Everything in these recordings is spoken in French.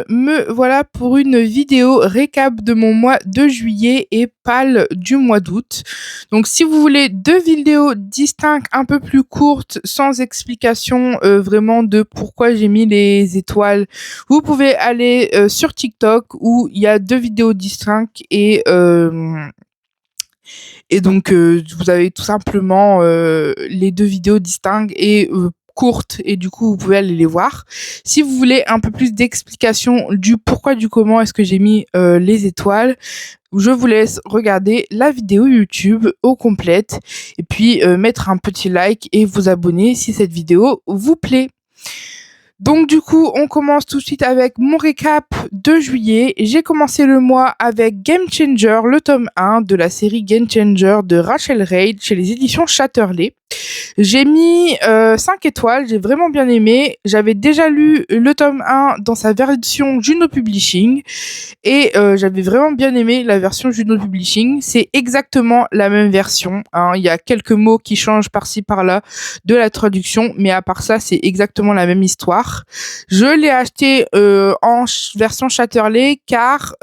me voilà pour une vidéo récap de mon mois de juillet et pâle du mois d'août. Donc si vous voulez 2 vidéos distinctes, un peu plus courtes, sans explication vraiment de pourquoi j'ai mis les étoiles, vous pouvez aller sur TikTok où il y a 2 vidéos distinctes et donc vous avez tout simplement les 2 vidéos distinctes et courtes et du coup vous pouvez aller les voir. Si vous voulez un peu plus d'explication du pourquoi du comment est-ce que j'ai mis les étoiles, je vous laisse regarder la vidéo YouTube au complète et puis mettre un petit like et vous abonner si cette vidéo vous plaît. Donc du coup, on commence tout de suite avec mon récap de juillet. J'ai commencé le mois avec Game Changer, le tome 1 de la série Game Changer de Rachel Reid chez les éditions Chatterley. J'ai mis 5 étoiles, j'ai vraiment bien aimé. J'avais déjà lu le tome 1 dans sa version Juno Publishing et j'avais vraiment bien aimé la version Juno Publishing. C'est exactement la même version, hein. Il y a quelques mots qui changent par-ci par-là de la traduction, mais à part ça, c'est exactement la même histoire. Je l'ai acheté en version Chatterley car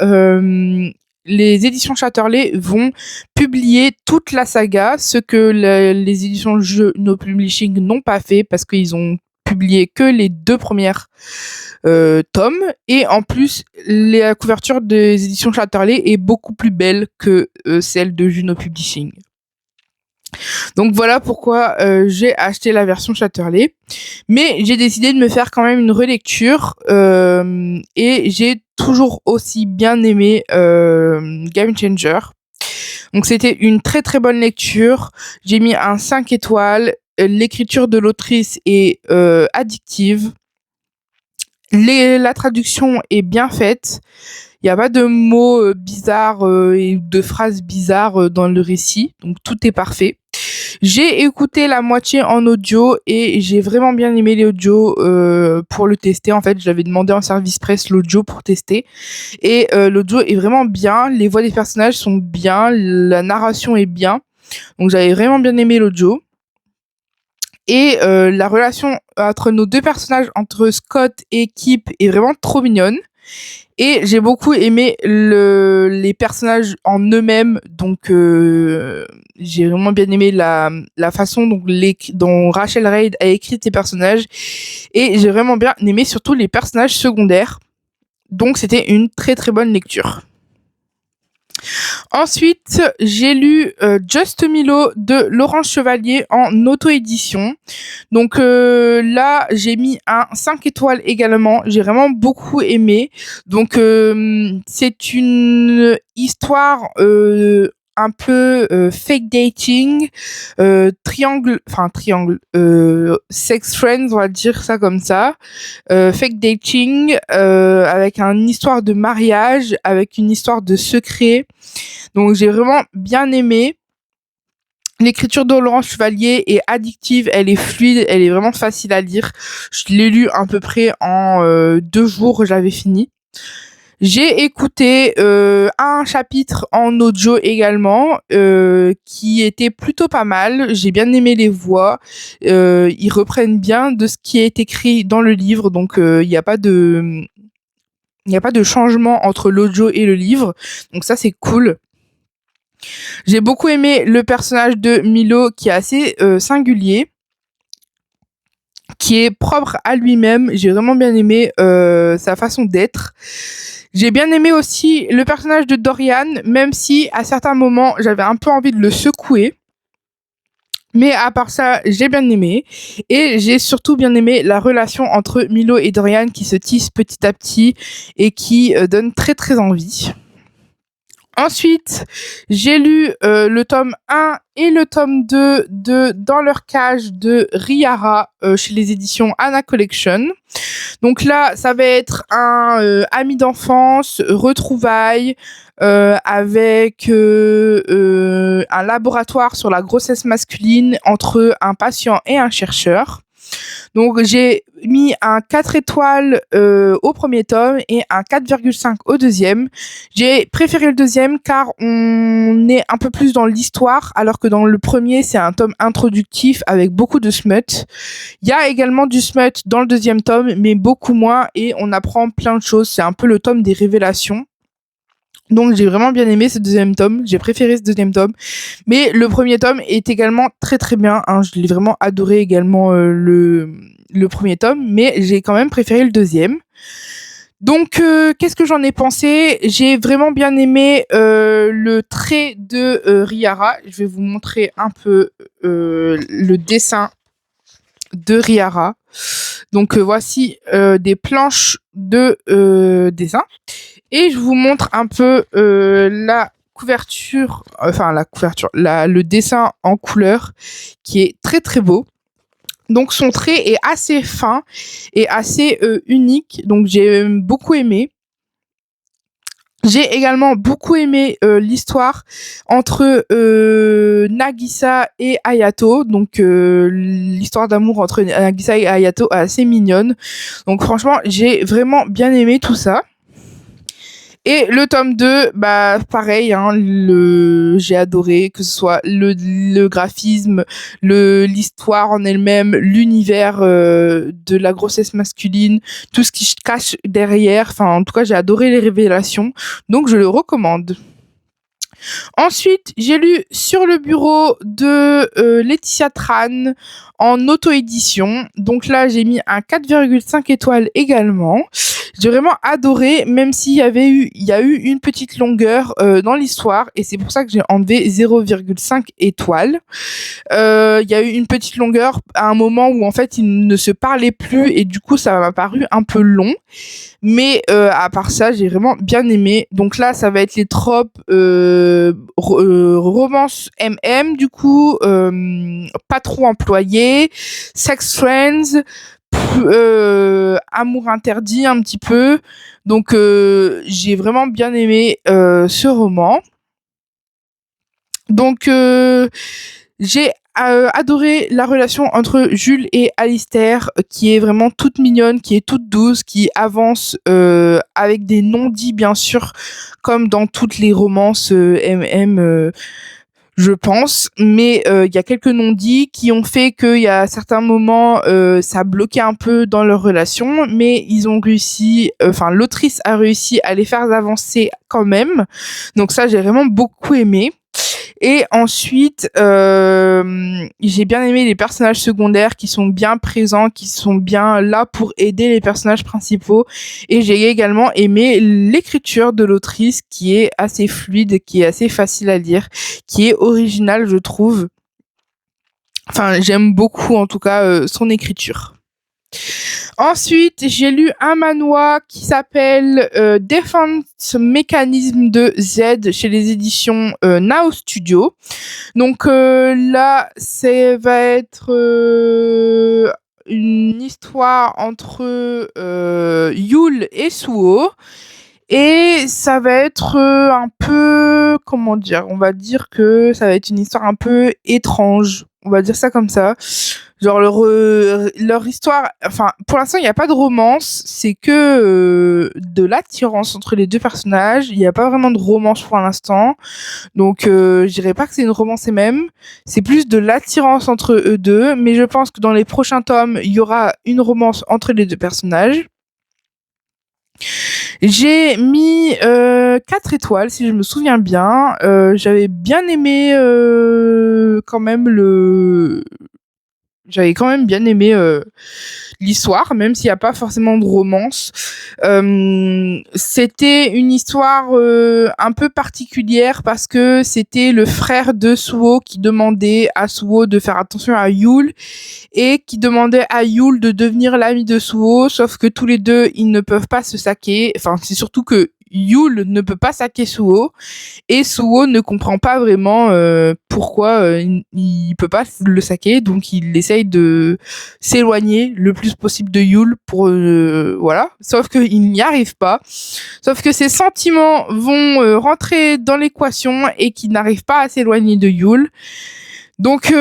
les éditions Chatterley vont publier toute la saga, ce que les éditions Juno Publishing n'ont pas fait parce qu'ils ont publié que les 2 premières tomes et en plus la couverture des éditions Chatterley est beaucoup plus belle que celle de Juno Publishing. Donc voilà pourquoi j'ai acheté la version Chatterley, mais j'ai décidé de me faire quand même une relecture et j'ai toujours aussi bien aimé Game Changer. Donc c'était une très très bonne lecture. J'ai mis un 5 étoiles. L'écriture de l'autrice est addictive. La traduction est bien faite. Il n'y a pas de mots bizarres et de phrases bizarres dans le récit. Donc tout est parfait. J'ai écouté la moitié en audio et j'ai vraiment bien aimé l'audio pour le tester. En fait, j'avais demandé en service presse l'audio pour tester. Et l'audio est vraiment bien. Les voix des personnages sont bien. La narration est bien. Donc j'avais vraiment bien aimé l'audio. Et la relation entre nos 2 personnages, entre Scott et Kip, est vraiment trop mignonne. Et j'ai beaucoup aimé les personnages en eux-mêmes. Donc j'ai vraiment bien aimé la façon dont Rachel Reid a écrit ses personnages. Et j'ai vraiment bien aimé surtout les personnages secondaires. Donc c'était une très très bonne lecture. Ensuite, j'ai lu Just Milo de Laurence Chevalier en auto-édition. Donc là, j'ai mis un 5 étoiles également. J'ai vraiment beaucoup aimé. Donc c'est une histoire un peu fake dating, triangle, sex friends, on va dire ça comme ça. Fake dating avec une histoire de mariage, avec une histoire de secret. Donc j'ai vraiment bien aimé. L'écriture de Laurence Chevalier est addictive, elle est fluide, elle est vraiment facile à lire. Je l'ai lu à peu près en 2 jours, j'avais fini. J'ai écouté un chapitre en audio également qui était plutôt pas mal. J'ai bien aimé les voix. Ils reprennent bien de ce qui est écrit dans le livre, donc il n'y a pas de changement entre l'audio et le livre. Donc ça, c'est cool. J'ai beaucoup aimé le personnage de Milo qui est assez singulier, qui est propre à lui-même. J'ai vraiment bien aimé sa façon d'être. J'ai bien aimé aussi le personnage de Dorian, même si à certains moments j'avais un peu envie de le secouer. Mais à part ça, j'ai bien aimé. Et j'ai surtout bien aimé la relation entre Milo et Dorian qui se tisse petit à petit et qui donne très très envie. Ensuite, j'ai lu le tome 1 et le tome 2 de Dans leur cage de Rihara chez les éditions Anna Collection. Donc là, ça va être un ami d'enfance, retrouvailles, avec un laboratoire sur la grossesse masculine entre un patient et un chercheur. Donc j'ai mis un 4 étoiles au premier tome et un 4,5 au deuxième. J'ai préféré le deuxième car on est un peu plus dans l'histoire, alors que dans le premier c'est un tome introductif avec beaucoup de smut. Il y a également du smut dans le deuxième tome, mais beaucoup moins, et on apprend plein de choses. C'est un peu le tome des révélations. Donc j'ai vraiment bien aimé ce deuxième tome, j'ai préféré ce deuxième tome, mais le premier tome est également très très bien, hein. Je l'ai vraiment adoré également le premier tome, mais j'ai quand même préféré le deuxième. Donc qu'est-ce que j'en ai pensé? J'ai vraiment bien aimé le trait de Rihara. Je vais vous montrer un peu le dessin de Rihara. Donc voici des planches de dessin. Et je vous montre un peu le dessin en couleur qui est très très beau. Donc son trait est assez fin et assez unique, donc j'ai beaucoup aimé. J'ai également beaucoup aimé l'histoire entre Nagisa et Hayato. Donc l'histoire d'amour entre Nagisa et Hayato est assez mignonne. Donc franchement, j'ai vraiment bien aimé tout ça. Et le tome 2, bah pareil, hein, j'ai adoré, que ce soit le graphisme, l'histoire en elle-même, l'univers de la grossesse masculine, tout ce qui se cache derrière. Enfin, en tout cas, j'ai adoré les révélations, donc je le recommande. Ensuite, j'ai lu Sur le bureau de Laetitia Tran en auto-édition. Donc là, j'ai mis un 4,5 étoiles également. J'ai vraiment adoré, même s'il y a eu une petite longueur dans l'histoire, et c'est pour ça que j'ai enlevé 0,5 étoiles. Il y a eu une petite longueur à un moment où en fait ils ne se parlaient plus, et du coup ça m'a paru un peu long. Mais à part ça, j'ai vraiment bien aimé. Donc là, ça va être les tropes romance MM, du coup, patron employé, sex friends, amour interdit un petit peu. Donc j'ai vraiment bien aimé ce roman. Donc j'ai adoré la relation entre Jules et Alistair, qui est vraiment toute mignonne, qui est toute douce, qui avance avec des non-dits bien sûr, comme dans toutes les romances MM, je pense. Mais il y a quelques non-dits qui ont fait qu'il y a certains moments ça bloquait un peu dans leur relation, mais ils ont réussi, l'autrice a réussi à les faire avancer quand même. Donc ça, j'ai vraiment beaucoup aimé. Et ensuite, j'ai bien aimé les personnages secondaires qui sont bien présents, qui sont bien là pour aider les personnages principaux. Et j'ai également aimé l'écriture de l'autrice, qui est assez fluide, qui est assez facile à lire, qui est originale, je trouve. Enfin, j'aime beaucoup en tout cas son écriture. Ensuite, j'ai lu un manhwa qui s'appelle Defense Mechanism de Z chez les éditions Now Studio. Donc là, ça va être une histoire entre Yule et Suo. Et ça va être un peu, comment dire, on va dire que ça va être une histoire un peu étrange. On va dire ça comme ça. Genre leur histoire, enfin pour l'instant il n'y a pas de romance, c'est que de l'attirance entre les deux personnages. Il n'y a pas vraiment de romance pour l'instant, donc je dirais pas que c'est une romance même, c'est plus de l'attirance entre eux deux, mais je pense que dans les prochains tomes il y aura une romance entre les deux personnages. J'ai mis 4 étoiles si je me souviens bien. J'avais bien aimé j'avais quand même bien aimé l'histoire, même s'il n'y a pas forcément de romance. C'était une histoire un peu particulière parce que c'était le frère de Suo qui demandait à Suo de faire attention à Yule et qui demandait à Yule de devenir l'ami de Suo, sauf que tous les deux, ils ne peuvent pas se saquer. Enfin, c'est surtout que Yule ne peut pas saquer Suo, et Suo ne comprend pas vraiment pourquoi il peut pas le saquer, donc il essaye de s'éloigner le plus possible de Yule pour voilà, sauf que il n'y arrive pas, sauf que ses sentiments vont rentrer dans l'équation et qu'il n'arrive pas à s'éloigner de Yule. Donc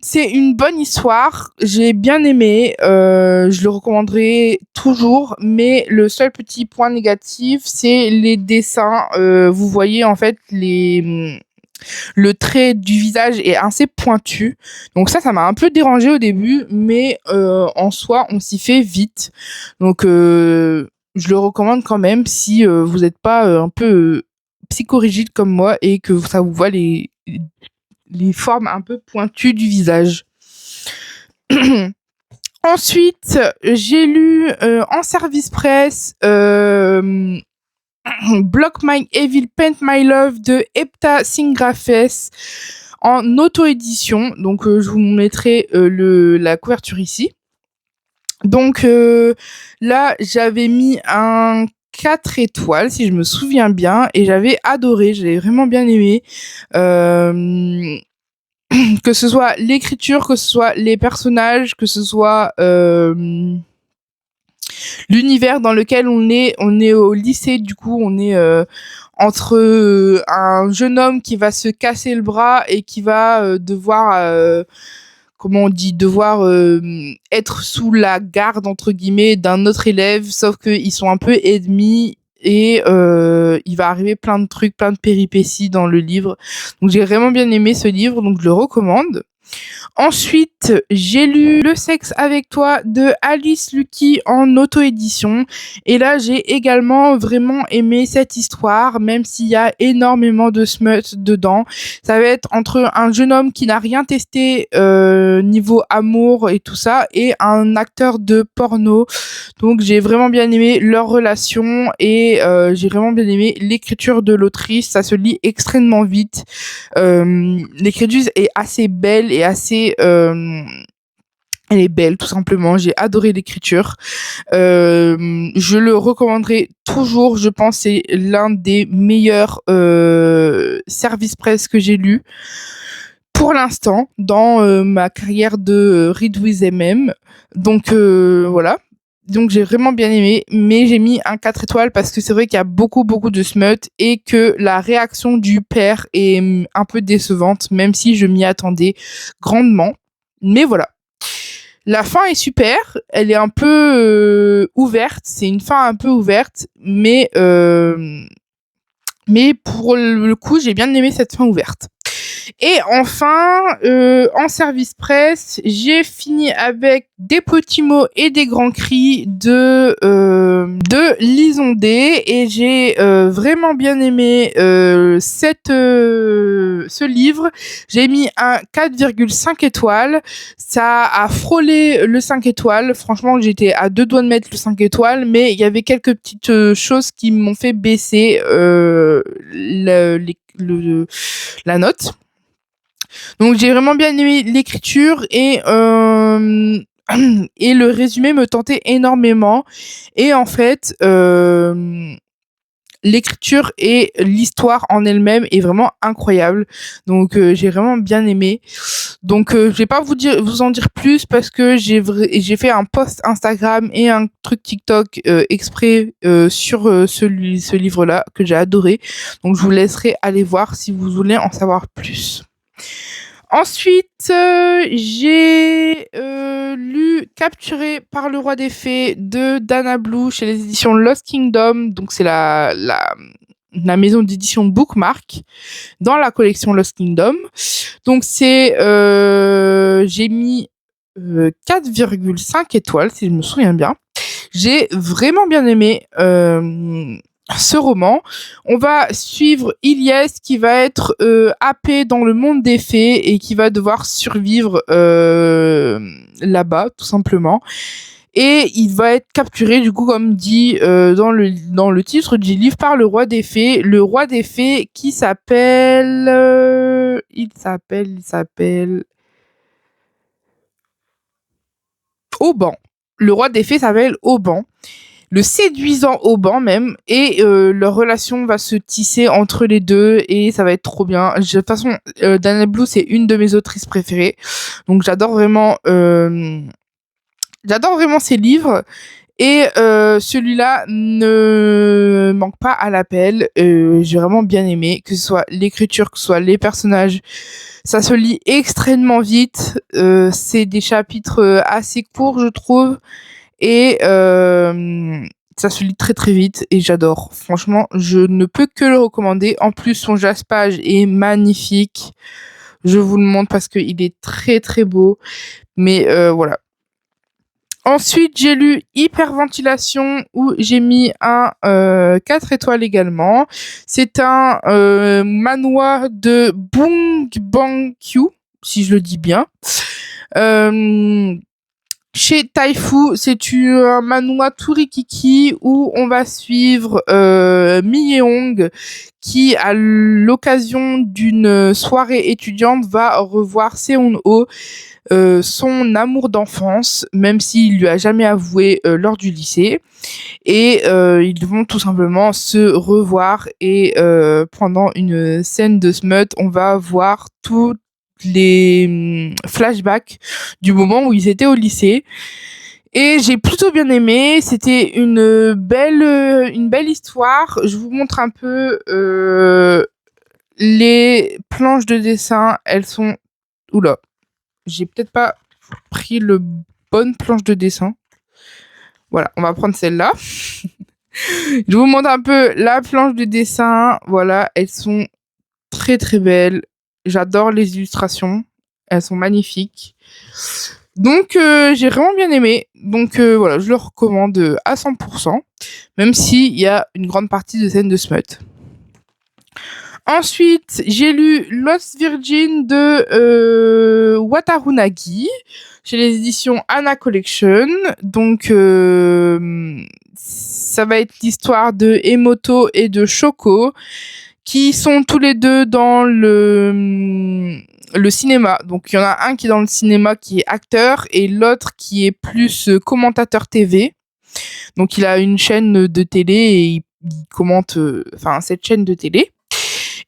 c'est une bonne histoire, j'ai bien aimé, je le recommanderais toujours, mais le seul petit point négatif, c'est les dessins. Vous voyez en fait le trait du visage est assez pointu, donc ça m'a un peu dérangé au début, mais en soi on s'y fait vite. Donc je le recommande quand même si vous n'êtes pas un peu psychorigide comme moi et que ça vous voit les formes un peu pointues du visage. Ensuite, j'ai lu en service presse Block My Evil Paint My Love de Epta Singrafes en auto-édition. Donc, je vous mettrai la couverture ici. Donc, là, j'avais mis un 4 étoiles, si je me souviens bien, et j'avais adoré, j'avais vraiment bien aimé. Que ce soit l'écriture, que ce soit les personnages, que ce soit l'univers dans lequel on est au lycée, du coup on est entre un jeune homme qui va se casser le bras et qui va devoir comment on dit, devoir être sous la garde entre guillemets d'un autre élève, sauf qu'ils sont un peu ennemis et il va arriver plein de trucs, plein de péripéties dans le livre. Donc j'ai vraiment bien aimé ce livre, donc je le recommande. Ensuite, j'ai lu Le sexe avec toi de Alice Lucky en auto-édition. Et là, j'ai également vraiment aimé cette histoire, même s'il y a énormément de smut dedans. Ça va être entre un jeune homme qui n'a rien testé niveau amour et tout ça, et un acteur de porno. Donc, j'ai vraiment bien aimé leur relation et j'ai vraiment bien aimé l'écriture de l'autrice. Ça se lit extrêmement vite. L'écriture est assez belle et assez elle est belle tout simplement, j'ai adoré l'écriture. Je le recommanderais toujours, je pense c'est l'un des meilleurs services presse que j'ai lu pour l'instant dans ma carrière de Read with MM. Donc voilà. Donc j'ai vraiment bien aimé, mais j'ai mis un 4 étoiles parce que c'est vrai qu'il y a beaucoup de smut et que la réaction du père est un peu décevante, même si je m'y attendais grandement. Mais voilà. La fin est super, elle est un peu ouverte, c'est une fin un peu ouverte, mais pour le coup, j'ai bien aimé cette fin ouverte. Et enfin, en service presse, j'ai fini avec Des petits mots et des grands cris de Lisondé et j'ai vraiment bien aimé ce livre. J'ai mis un 4,5 étoiles. Ça a frôlé le 5 étoiles. Franchement, j'étais à deux doigts de mettre le 5 étoiles, mais il y avait quelques petites choses qui m'ont fait baisser la note. Donc j'ai vraiment bien aimé l'écriture et et le résumé me tentait énormément. Et en fait, l'écriture et l'histoire en elle-même est vraiment incroyable. Donc j'ai vraiment bien aimé. Donc je vais pas vous en dire plus parce que j'ai fait un post Instagram et un truc TikTok exprès sur ce livre-là que j'ai adoré. Donc je vous laisserai aller voir si vous voulez en savoir plus. Ensuite, j'ai lu Capturé par le roi des fées de Dana Blue chez les éditions Lost Kingdom. Donc c'est la maison d'édition Bookmark dans la collection Lost Kingdom. Donc j'ai mis 4,5 étoiles si je me souviens bien. J'ai vraiment bien aimé ce roman. On va suivre Ilyes qui va être happé dans le monde des fées et qui va devoir survivre là-bas, tout simplement. Et il va être capturé, du coup, comme dit dans le titre du livre, par le roi des fées. Le roi des fées qui s'appelle... il s'appelle... Auban. Le roi des fées s'appelle Auban. Le séduisant Auban même, et leur relation va se tisser entre les deux et ça va être trop bien. De toute façon, Dana Blue c'est une de mes autrices préférées, donc j'adore vraiment ses livres Et celui-là ne manque pas à l'appel. J'ai vraiment bien aimé, que ce soit l'écriture, que ce soit les personnages. Ça se lit extrêmement vite. C'est des chapitres assez courts, je trouve. Et ça se lit très très vite et j'adore. Franchement, je ne peux que le recommander. En plus, son jaspage est magnifique. Je vous le montre parce qu'il est très très beau. Mais voilà. Ensuite, j'ai lu Hyperventilation où j'ai mis un 4 étoiles également. C'est un manhwa de Bong Bang-kyu, si je le dis bien. Euh, Chez Taifu, c'est un manhwa Turikiki où on va suivre Mi Yeong qui, à l'occasion d'une soirée étudiante, va revoir Seon-ho, son amour d'enfance, même s'il lui a jamais avoué lors du lycée. Et ils vont tout simplement se revoir et pendant une scène de smut, on va voir tous les flashbacks du moment où ils étaient au lycée. Et j'ai plutôt bien aimé. C'était une belle histoire. Je vous montre un peu les planches de dessin. Elles sont... Oula, j'ai peut-être pas pris le bonne planche de dessin. Voilà, on va prendre celle-là. Je vous montre un peu la planche de dessin. Voilà, elles sont très très belles. J'adore les illustrations. Elles sont magnifiques. Donc j'ai vraiment bien aimé. Donc voilà, je le recommande à 100%, même s'il y a une grande partie de scènes de smut. Ensuite, j'ai lu Lost Virgin de Wataru Nagi chez les éditions Anna Collection. Donc ça va être l'histoire de Emoto et de Shoko qui sont tous les deux dans le cinéma. Donc il y en a un qui est dans le cinéma qui est acteur et l'autre qui est plus commentateur TV. Donc il a une chaîne de télé et il commente cette chaîne de télé.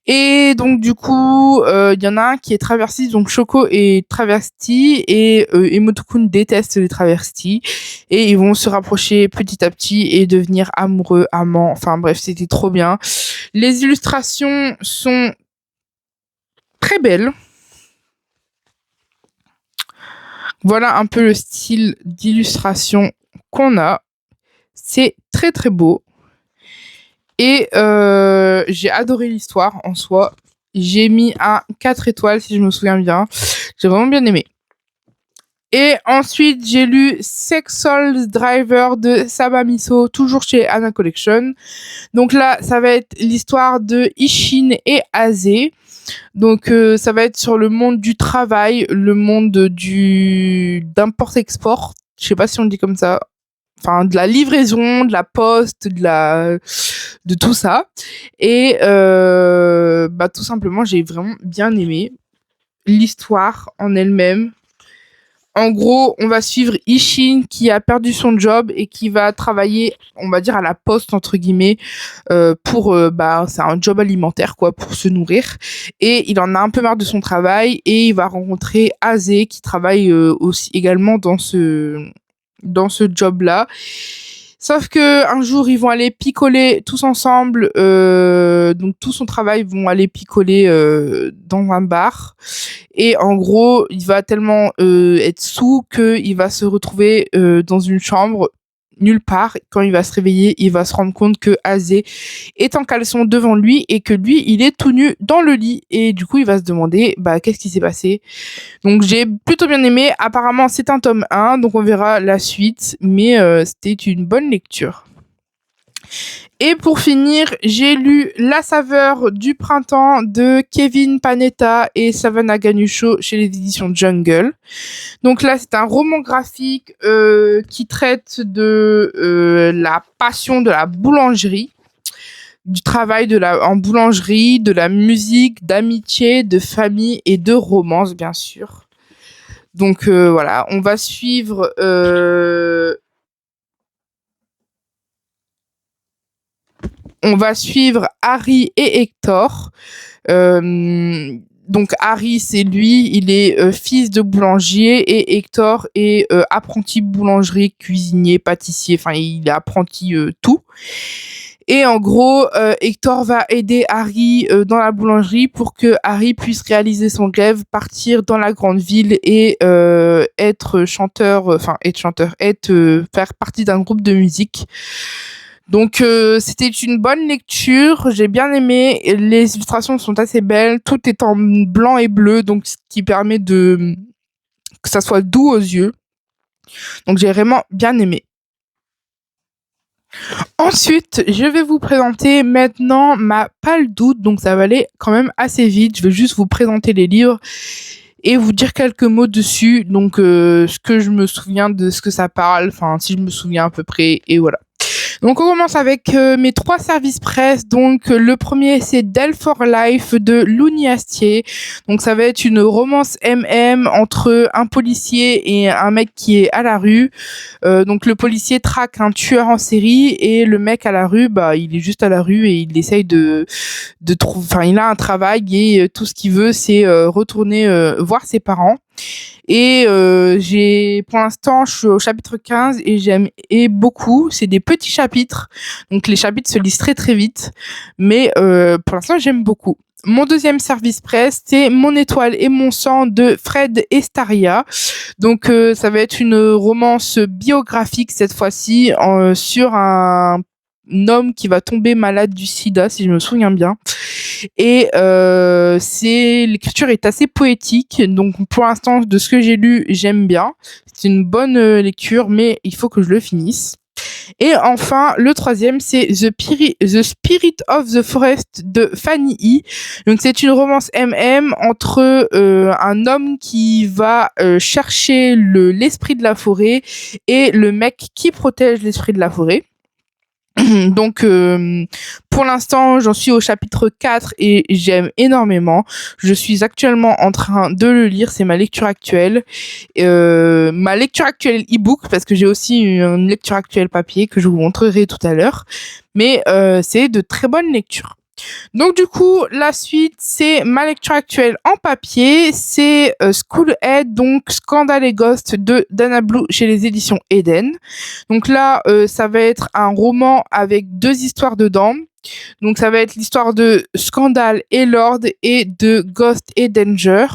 Et donc du coup, il y en a un qui est travesti, donc Shoko est travesti et Emoto-kun déteste les travestis et ils vont se rapprocher petit à petit et devenir amoureux, amants. Enfin bref, c'était trop bien. Les illustrations sont très belles. Voilà un peu le style d'illustration qu'on a. C'est très très beau. Et j'ai adoré l'histoire en soi. J'ai mis un 4 étoiles si je me souviens bien. J'ai vraiment bien aimé. Et ensuite, j'ai lu Sex Souls Driver de Saba Miso, toujours chez Anna Collection. Donc là, ça va être l'histoire de Ishin et Aze. Donc ça va être sur le monde du travail, le monde d'import-export. Je sais pas si on le dit comme ça. Enfin, de la livraison, de la poste, de tout ça. Et tout simplement, j'ai vraiment bien aimé l'histoire en elle-même. En gros, on va suivre Ishin qui a perdu son job et qui va travailler, on va dire, à la poste, entre guillemets, c'est un job alimentaire, quoi, pour se nourrir. Et il en a un peu marre de son travail et il va rencontrer Aze qui travaille aussi également dans ce job-là. Sauf que un jour, ils vont aller picoler tous ensemble. Donc tout son travail, ils vont aller picoler dans un bar. Et en gros, il va tellement être saoul qu'il va se retrouver dans une chambre nulle part. Quand il va se réveiller, il va se rendre compte que Aze est en caleçon devant lui et que lui, il est tout nu dans le lit. Et du coup, il va se demander, qu'est-ce qui s'est passé? Donc, j'ai plutôt bien aimé. Apparemment, c'est un tome 1, donc on verra la suite. Mais c'était une bonne lecture. Et pour finir, j'ai lu La saveur du printemps de Kevin Panetta et Savannah Ganucho chez les éditions Jungle. Donc là, c'est un roman graphique qui traite de la passion de la boulangerie, du travail en boulangerie, de la musique, d'amitié, de famille et de romance, bien sûr. Donc voilà, on va suivre Harry et Hector. donc Harry, c'est lui, il est fils de boulanger et Hector est apprenti boulangerie, cuisinier, pâtissier, enfin il est apprenti tout. Et en gros, Hector va aider Harry dans la boulangerie pour que Harry puisse réaliser son rêve, partir dans la grande ville et être chanteur, faire partie d'un groupe de musique. Donc c'était une bonne lecture, j'ai bien aimé, les illustrations sont assez belles, tout est en blanc et bleu, donc ce qui permet de que ça soit doux aux yeux. Donc j'ai vraiment bien aimé. Ensuite, je vais vous présenter maintenant ma pâle doute, donc ça va aller quand même assez vite. Je vais juste vous présenter les livres et vous dire quelques mots dessus, donc ce que je me souviens de ce que ça parle, enfin si je me souviens à peu près, et voilà. Donc on commence avec mes 3 services presse. Donc le premier c'est Del for Life de Louni Astier. Donc ça va être une romance MM entre un policier et un mec qui est à la rue. Donc le policier traque un tueur en série et le mec à la rue, bah il est juste à la rue et il essaye de trouver, enfin il a un travail et tout ce qu'il veut c'est retourner voir ses parents. Et pour l'instant, je suis au chapitre 15 et j'aime beaucoup. C'est des petits chapitres, donc les chapitres se lisent très très vite, mais pour l'instant, j'aime beaucoup. Mon deuxième service presse, c'est Mon étoile et mon sang de Fred Estaria. Donc ça va être une romance biographique cette fois-ci sur un homme qui va tomber malade du sida, si je me souviens bien. Et l'écriture est assez poétique, donc pour l'instant de ce que j'ai lu j'aime bien, c'est une bonne lecture mais il faut que je le finisse. Et enfin le troisième c'est The Spirit of the Forest de Fanny E. Donc c'est une romance MM entre un homme qui va chercher l'esprit de la forêt et le mec qui protège l'esprit de la forêt. Donc pour l'instant j'en suis au chapitre 4 et j'aime énormément. Je suis actuellement en train de le lire, c'est ma lecture actuelle. Ma lecture actuelle e-book parce que j'ai aussi une lecture actuelle papier que je vous montrerai tout à l'heure. Mais c'est de très bonnes lectures. Donc du coup, la suite, c'est ma lecture actuelle en papier, c'est Schoolhead, donc Scandale et Ghost de Dana Blue chez les éditions Eden. Donc là, ça va être un roman avec 2 histoires dedans. Donc ça va être l'histoire de Scandale et Lord et de Ghost et Danger.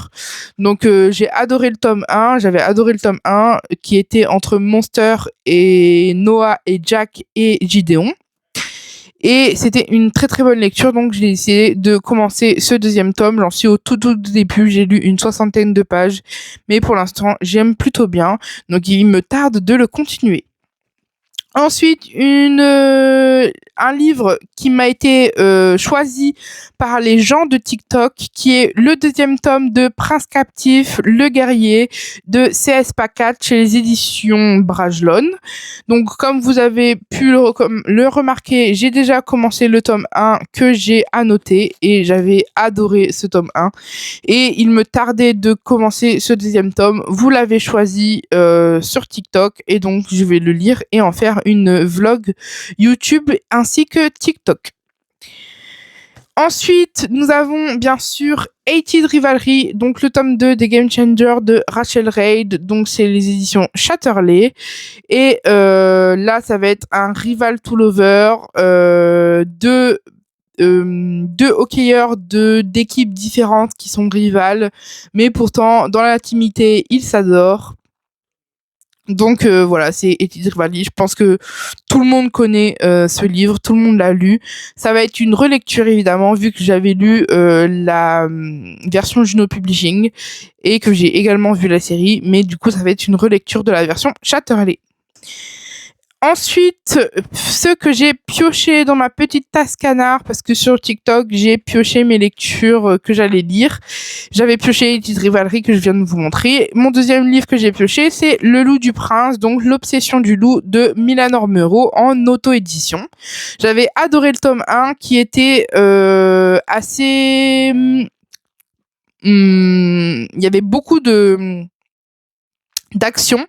Donc j'ai adoré le tome 1, j'avais adoré le tome 1 qui était entre Monster et Noah et Jack et Gideon. Et c'était une très très bonne lecture, donc j'ai essayé de commencer ce deuxième tome. J'en suis au tout début, j'ai lu une 60aine de pages, mais pour l'instant j'aime plutôt bien, donc il me tarde de le continuer. Ensuite, un livre qui m'a été choisi par les gens de TikTok, qui est le deuxième tome de Prince Captif, le guerrier de CS Pacat chez les éditions Brajlon. Donc, comme vous avez pu le remarquer, j'ai déjà commencé le tome 1 que j'ai annoté et j'avais adoré ce tome 1. Et il me tardait de commencer ce deuxième tome. Vous l'avez choisi sur TikTok et donc je vais le lire et en faire une vlog YouTube ainsi que TikTok. Ensuite, nous avons bien sûr 80 Rivalry, donc le tome 2 des Game Changers de Rachel Reid, donc c'est les éditions Chatterley. Et là, ça va être un rival to lover, deux hockeyeurs d'équipes différentes qui sont rivales, mais pourtant dans l'intimité ils s'adorent. Donc voilà, c'est Ethies Rivalry. Je pense que tout le monde connaît ce livre, tout le monde l'a lu. Ça va être une relecture évidemment, vu que j'avais lu la version Juno Publishing et que j'ai également vu la série, mais du coup ça va être une relecture de la version Chatterley. Ensuite, ce que j'ai pioché dans ma petite tasse canard, parce que sur TikTok, j'ai pioché mes lectures que j'allais lire. J'avais pioché les petites Rivalry que je viens de vous montrer. Mon deuxième livre que j'ai pioché, c'est Le Loup du Prince, donc L'Obsession du Loup de Milan Ormero en auto-édition. J'avais adoré le tome 1 qui était assez... Il y avait beaucoup de d'action.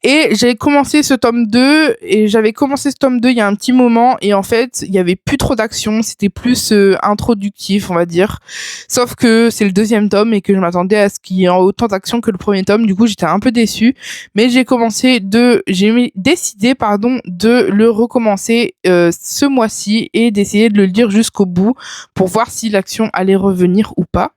Et j'ai commencé ce tome 2 et j'avais commencé ce tome 2 il y a un petit moment et en fait, il y avait plus trop d'action, c'était plus introductif, on va dire. Sauf que c'est le deuxième tome et que je m'attendais à ce qu'il y ait autant d'action que le premier tome, du coup, j'étais un peu déçue, mais j'ai décidé de le recommencer ce mois-ci et d'essayer de le lire jusqu'au bout pour voir si l'action allait revenir ou pas.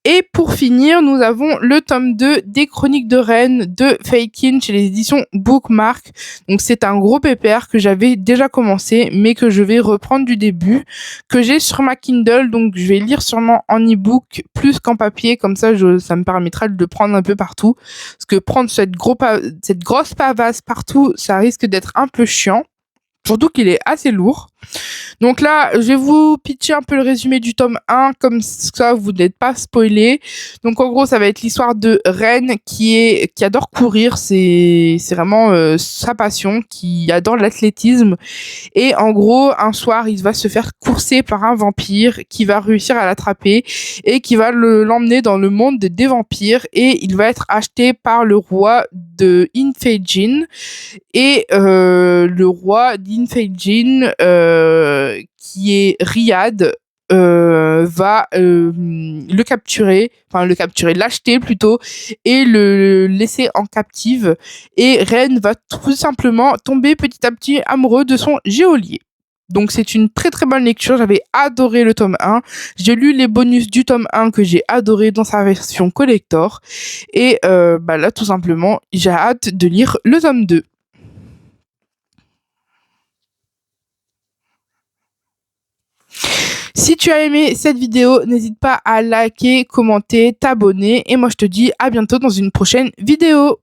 Et pour finir, nous avons le tome 2 des Chroniques de Rennes de Feikin chez les éditions Bookmark. Donc c'est un gros pépère que j'avais déjà commencé, mais que je vais reprendre du début, que j'ai sur ma Kindle, donc je vais lire sûrement en e-book plus qu'en papier, comme ça ça me permettra de le prendre un peu partout. Parce que prendre cette grosse pavasse partout, ça risque d'être un peu chiant. Surtout qu'il est assez lourd. Donc là, je vais vous pitcher un peu le résumé du tome 1, comme ça vous n'êtes pas spoilé. Donc en gros, ça va être l'histoire de Ren qui adore courir, c'est vraiment sa passion, qui adore l'athlétisme. Et en gros, un soir, il va se faire courser par un vampire qui va réussir à l'attraper et qui va l'emmener dans le monde des vampires et il va être acheté par le roi de Infeijin. Et le roi d'Infeijin, qui est Riyad, va l'acheter plutôt, et le laisser en captive. Et Ren va tout simplement tomber petit à petit amoureux de son geôlier. Donc c'est une très très bonne lecture, j'avais adoré le tome 1, j'ai lu les bonus du tome 1 que j'ai adoré dans sa version collector, et là tout simplement j'ai hâte de lire le tome 2. Si tu as aimé cette vidéo, n'hésite pas à liker, commenter, t'abonner et moi je te dis à bientôt dans une prochaine vidéo.